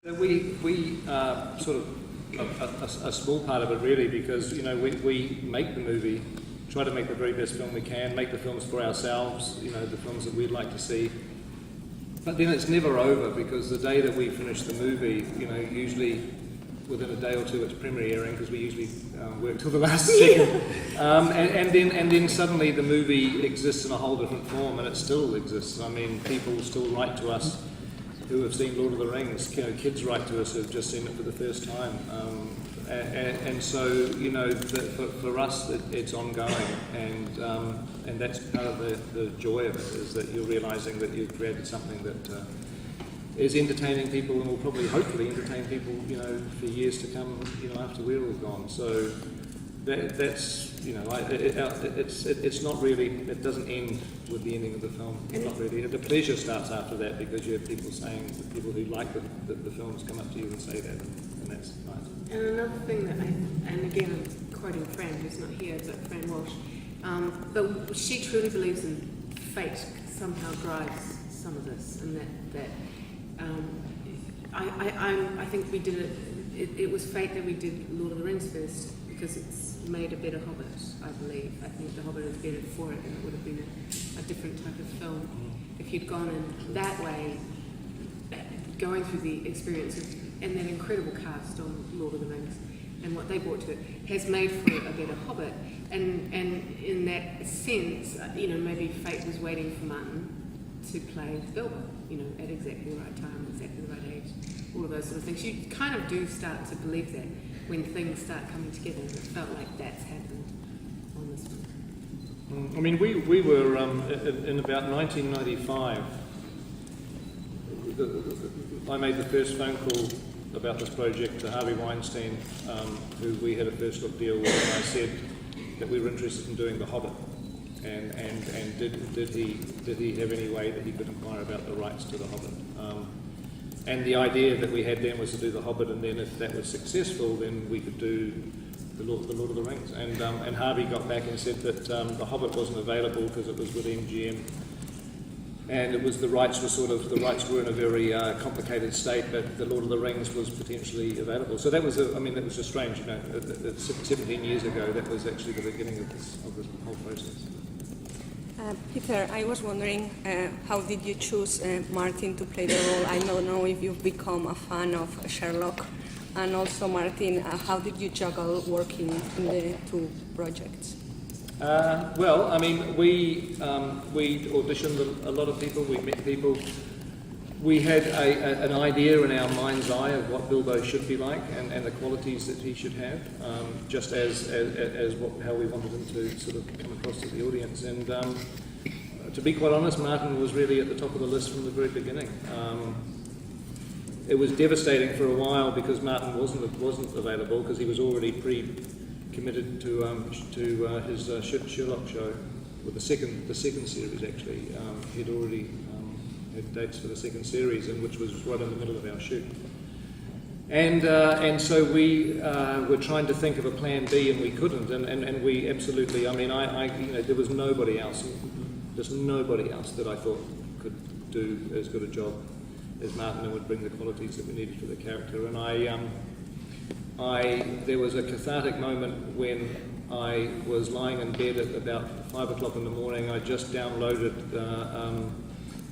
We are sort of a small part of it really, because we make the movie, try to make the very best film we can, make the films for ourselves, the films that we'd like to see. But then it's never over, because the day that we finish the movie, usually within a day or two it's premiering, because we usually work till the last second. And then suddenly the movie exists in a whole different form, and it still exists. I mean, people still write to us who have seen Lord of the Rings. Kids write to us who have just seen it for the first time. And so, for us, it's ongoing, and that's part of the joy of it, is that you're realising that you've created something that is entertaining people, and will probably, hopefully, entertain people, for years to come, after we're all gone. So that's, it's not really, it doesn't end with the ending of the film. Not really. The pleasure starts after that, because you have people saying, the people who like the films come up to you and say that, and that's nice. And another thing that and again I'm quoting Fran, who's not here, but Fran Walsh, but she truly believes in fate somehow drives some of this, and that I think we did it was fate that we did Lord of the Rings first, because it's made a better Hobbit, I believe. I think the Hobbit is better for it, and it would have been a different type of film if you'd gone in that way, going through the experience of, and that incredible cast on Lord of the Rings and what they brought to it has made for a better Hobbit. And in that sense, maybe fate was waiting for Martin to play Bilbo, at exactly the right time, exactly the right age, all of those sort of things. You kind of do start to believe that when things start coming together, and it felt like that's happened on this one. I mean, we were, in about 1995, I made the first phone call about this project to Harvey Weinstein, who we had a first look deal with, and I said that we were interested in doing The Hobbit, and did he have any way that he could inquire about the rights to The Hobbit. And the idea that we had then was to do The Hobbit, and then if that was successful, then we could do the Lord of the Rings. And Harvey got back and said that The Hobbit wasn't available because it was with MGM. And it was the rights were in a very complicated state, but the Lord of the Rings was potentially available. So that was just strange, 17 years ago, that was actually the beginning of this whole process. Peter, I was wondering, how did you choose Martin to play the role? I don't know if you've become a fan of Sherlock. And also, Martin, how did you juggle working in the two projects? Well, I mean, we auditioned a lot of people, we met people. We had an idea in our mind's eye of what Bilbo should be like, and the qualities that he should have, just as how we wanted him to sort of come across to the audience. And to be quite honest, Martin was really at the top of the list from the very beginning. It was devastating for a while because Martin wasn't available, because he was already committed to his Sherlock show, with the second series actually. He'd already had dates for the second series, and which was right in the middle of our shoot. And so we were trying to think of a plan B, and we couldn't. And we absolutely, I mean, there was nobody else. There's nobody else that I thought could do as good a job as Martin, and would bring the qualities that we needed for the character. And there was a cathartic moment when I was lying in bed at about 5 o'clock in the morning. I just downloaded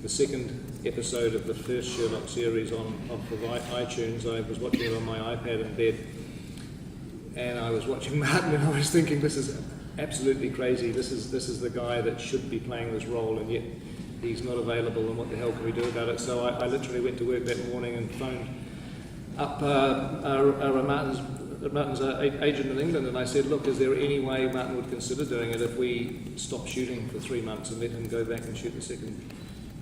the second episode of the first Sherlock series off of iTunes. I was watching it on my iPad in bed, and I was watching Martin, and I was thinking, this is absolutely crazy. This is the guy that should be playing this role, and yet he's not available, and what the hell can we do about it? So I literally went to work that morning and phoned up Martin's agent in England, and I said, look, is there any way Martin would consider doing it if we stopped shooting for 3 months and let him go back and shoot the second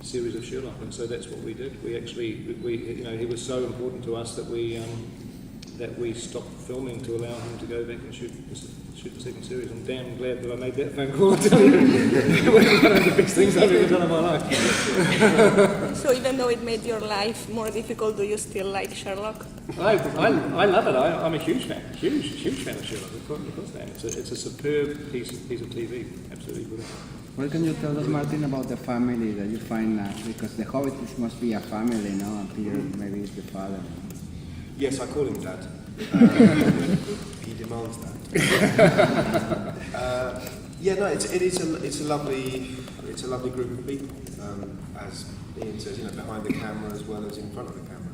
series of Sherlock? And so that's what we did. We actually, he was so important to us that we stopped filming to allow him to go back and shoot the second series. I'm damn glad that I made that phone call. It was one of the best things I've ever done in my life. So even though it made your life more difficult, do you still like Sherlock? I love it. I'm a huge fan of Sherlock. Of course, man. It's a superb piece of TV. Absolutely brilliant. What can you tell us, Martin, about the family that you find, because the Hobbit must be a family, no? And Peter maybe is the father. Yes, I call him Dad. He demands that. Yeah, no, it's a lovely group of people. As Ian says, behind the camera as well as in front of the camera.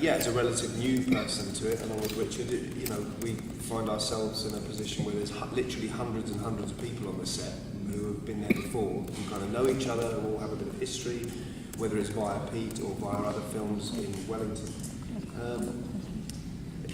It's a relative new person to it, along with Richard. We find ourselves in a position where there's literally hundreds and hundreds of people on the set who have been there before, who kind of know each other, who all have a bit of history, whether it's via Pete or via other films in Wellington.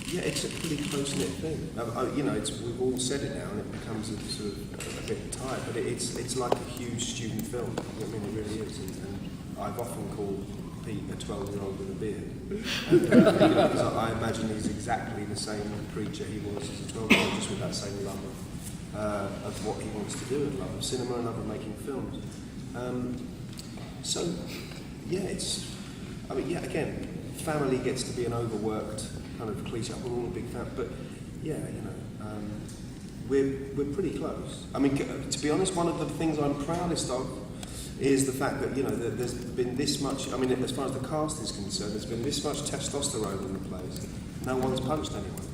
It's a pretty close-knit thing. We've all said it now, and it becomes a sort of a bit tired, but it's like a huge student film. I mean, it really is. And I've often called Pete a 12-year-old with a beard. Because I imagine he's exactly the same creature he was as a 12-year-old, just with that same love of what he wants to do, and love of cinema and love of making films. Again, family gets to be an overworked kind of cliche. We're all a big fan, but we're pretty close. I mean, to be honest, one of the things I'm proudest of is the fact that that there's been this much. I mean, as far as the cast is concerned, there's been this much testosterone in the place. No one's punched anyone.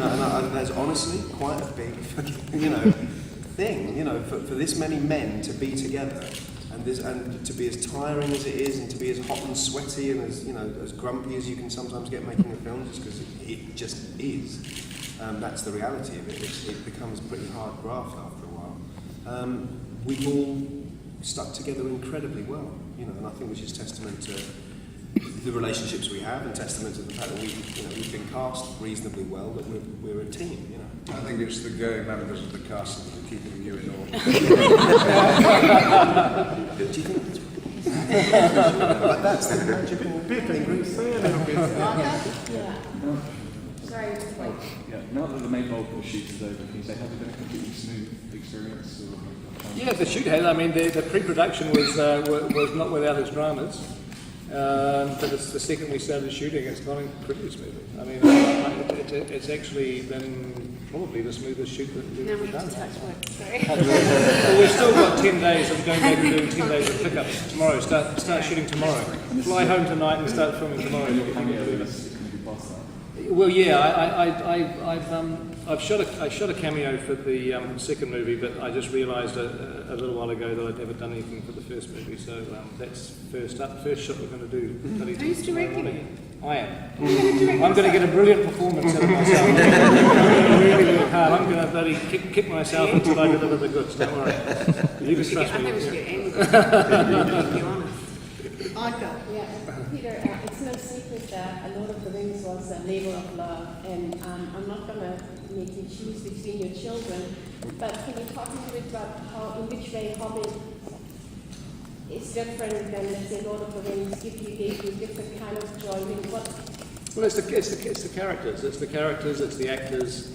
And there's honestly quite a big thing. For this many men to be together. And to be as tiring as it is, and to be as hot and sweaty, and as grumpy as you can sometimes get making a film, just because it just is. That's the reality of it. It becomes pretty hard graft after a while. We've all stuck together incredibly well, and I think which is testament to the relationships we have, and testament to the fact that we've been cast reasonably well, that we're a team. I think it's the going members of the cast that are keeping you in order. Do you think that's the magical ingredient? Sorry, just wait. Yeah, now that the main bulk of the shoot is over, can you say, has it been a completely smooth experience? Yeah, the shoot has. I mean, the pre-production was not without its dramas. But the second we started shooting, it's gone pretty smoothly. I mean, it's actually been probably the smoothest shoot that we've Now we done. have to touch wood, sorry. Well, we've still got 10 days. I'm going back and doing 10 days of pickups tomorrow. Start shooting tomorrow. Fly home tonight and start filming tomorrow. Well, yeah, I shot a cameo for the second movie, but I just realised a little while ago that I'd never done anything for the first movie, so that's first shot we're going to do. Are you directing it? I am. I'm going to get a brilliant performance out of myself. I'm going to really work hard. I'm going to bloody kick myself until I deliver the goods. Don't worry. You can trust I me. think we should get angry, to be honest. Yeah, Peter, it's no secret that A Lord of the Rings was a labor of love, and I'm not going to make you choose between your children, but can you talk a little bit about in which way Hobbit is different than, let's say, Lord of the Rings gave you different kind of joy? Well, it's the characters. It's the characters. It's the actors.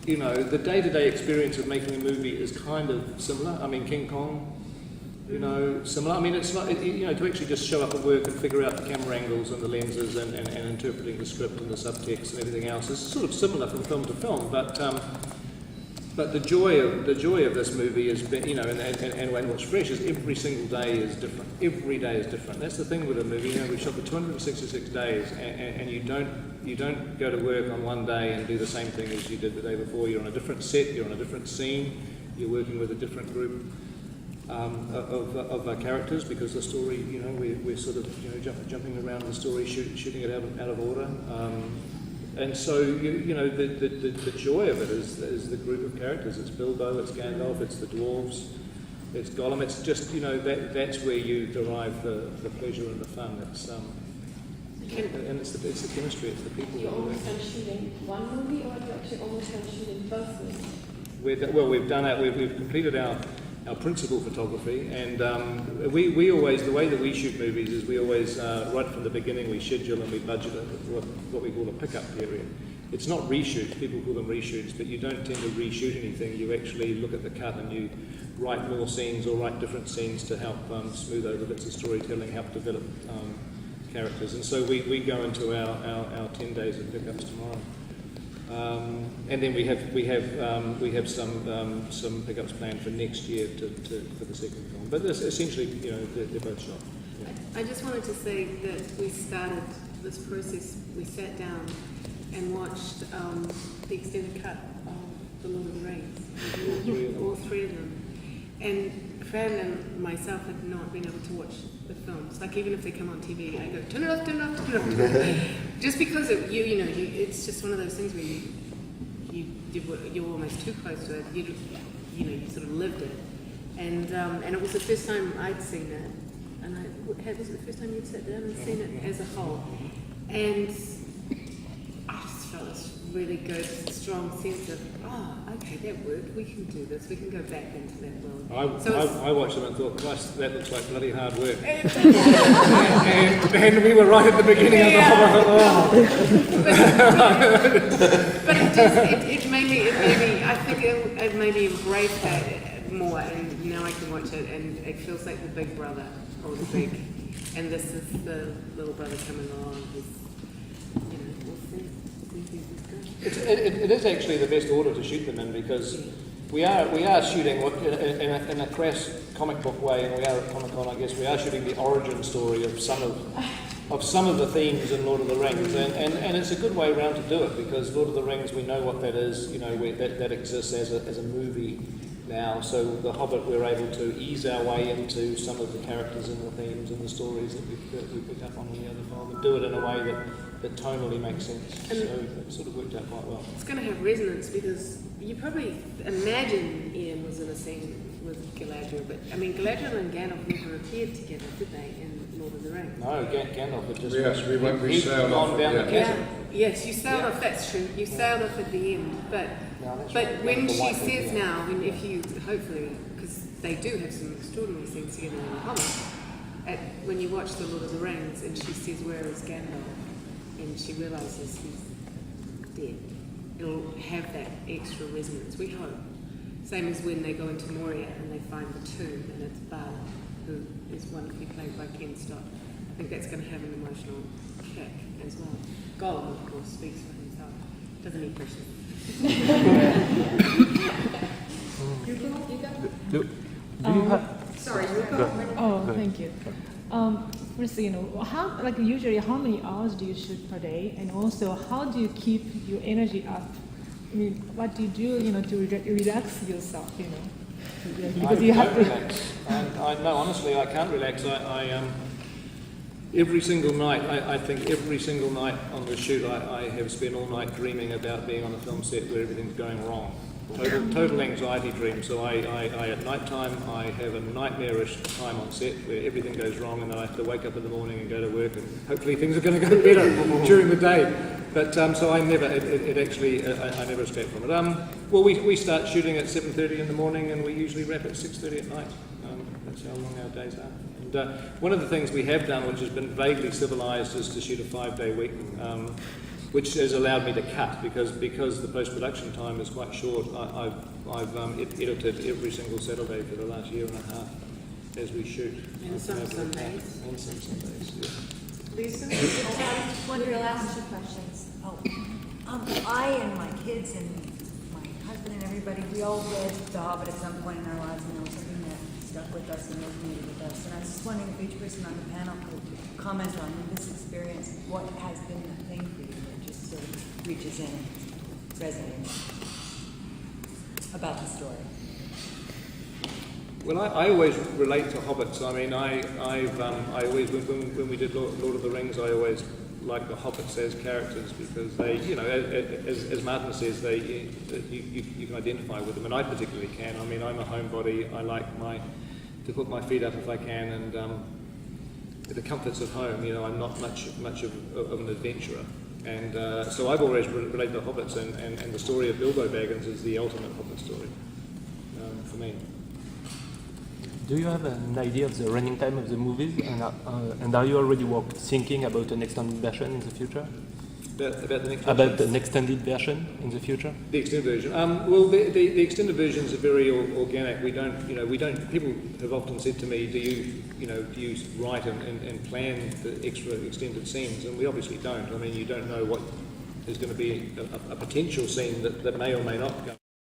The day-to-day experience of making a movie is kind of similar. I mean, King Kong. Similar. I mean, it's not, to actually just show up at work and figure out the camera angles and the lenses and interpreting the script and the subtext and everything else is sort of similar from film to film. But the joy of this movie has been, and what's fresh is every single day is different. Every day is different. That's the thing with a movie. We shot for 266 days, and you don't go to work on one day and do the same thing as you did the day before. You're on a different set. You're on a different scene. You're working with a different group. Of our characters, because the story, we're sort of jumping around the story, shooting it out of order, and so the joy of it is the group of characters. It's Bilbo, it's Gandalf, it's the dwarves, it's Gollum. It's just that's where you derive the pleasure and the fun. It's and it's the chemistry, it's the people. You're almost done shooting one movie, or you're actually almost done shooting both movies? We've completed our principal photography, and we always, the way that we shoot movies is we always, right from the beginning, we schedule and we budget what we call a pickup period. It's not reshoots, people call them reshoots, but you don't tend to reshoot anything. You actually look at the cut and you write more scenes or write different scenes to help smooth over bits of storytelling, help develop characters. And so we go into our 10 days of pickups tomorrow. And then we have some pickups planned for next year for the second film. But essentially, they're both shot. Yeah. I just wanted to say that we started this process, we sat down and watched the extended cut of The Lord of the Rings, all three of them. And Fran and myself had not been able to watch the films. Like even if they come on TV, I go, turn it off, turn it off, turn it off. Turn it off. Just because it's just one of those things where you're almost too close to it. You sort of lived it. And it was the first time I'd seen it. And was it the first time you'd sat down and seen it as a whole? And I just felt this really good, strong sense of, okay, that worked. We can do this. We can go back into that world. I watched them and thought, Christ, that looks like bloody hard work. and we were right at the beginning of the whole. But it made me. I think it made me embrace that more, and now I can watch it, and it feels like the big brother, or the big, and this is the little brother coming along. We'll see. It is actually the best order to shoot them in, because we are shooting in a crass comic book way, and we are at Comic-Con, I guess. We are shooting the origin story of some of the themes in Lord of the Rings, and it's a good way around to do it, because Lord of the Rings, we know what that is. That exists as a movie now. So The Hobbit, we're able to ease our way into some of the characters and the themes and the stories that we pick up on in the other film, and do it in a way that tonally makes sense. And so it sort of worked out quite well. It's going to have resonance, because you probably imagine Ian was in a scene with Galadriel, but I mean Galadriel and Gandalf never appeared together, did they, in Lord of the Rings? No, Gandalf had just we sailed off down the Yeah. chasm. Yes, you sailed off. That's true. You sailed off at the end, but No, that's but right. when The she white says people, now, and if you hopefully, because they do have some extraordinary scenes together in the Hobbit, when you watch The Lord of the Rings and she says, "Where is Gandalf?" and she realizes he's dead, it'll have that extra resonance. We hope. Same as when they go into Moria and they find the tomb, and it's Bala, who is wonderfully played by Ken Stott. I think that's going to have an emotional kick as well. Gollum, of course, speaks for himself. Doesn't need pressure. Sorry, you go. Oh, thank you. First, usually how many hours do you shoot per day, and also how do you keep your energy up? I mean, what do you do, to relax yourself, because you have to relax. No, honestly, I can't relax. Every single night, I think every single night on the shoot, I have spent all night dreaming about being on a film set where everything's going wrong. Total anxiety dream. So I at night time, I have a nightmarish time on set where everything goes wrong, and then I have to wake up in the morning and go to work, and hopefully things are going to go better during the day. But so I never, I never escape from it. Well, we start shooting at 7:30 in the morning, and we usually wrap at 6:30 at night. That's how long our days are. And one of the things we have done, which has been vaguely civilised, is to shoot a 5-day week, which has allowed me to cut, because the post-production time is quite short. I've edited every single Saturday for the last year and a half as we shoot. And some Sundays. And some Sundays, yeah. Lisa? One of the last two questions. I and my kids and my husband and everybody, we all read The Hobbit at some point in our lives, and it was something that stuck with us and resonated with us. And I was just wondering if each person on the panel could comment on this experience, what has been the thing for you that just sort of reaches in and resonates about the story. Well, I always relate to hobbits. I mean, I always, when we did Lord of the Rings, I always liked the hobbits as characters, because they, as Martin says, you can identify with them, and I particularly can. I mean, I'm a homebody. I like to put my feet up if I can, and the comforts of home. I'm not much of an adventurer, and so I've always related to hobbits, and the story of Bilbo Baggins is the ultimate hobbit story for me. Do you have an idea of the running time of the movies, and are you already thinking about an extended version in the future? About the extended version in the future? The extended version. Well, the extended versions are very organic. We don't. People have often said to me, "Do you write and plan the extra extended scenes?" And we obviously don't. I mean, you don't know what is going to be a potential scene that may or may not go.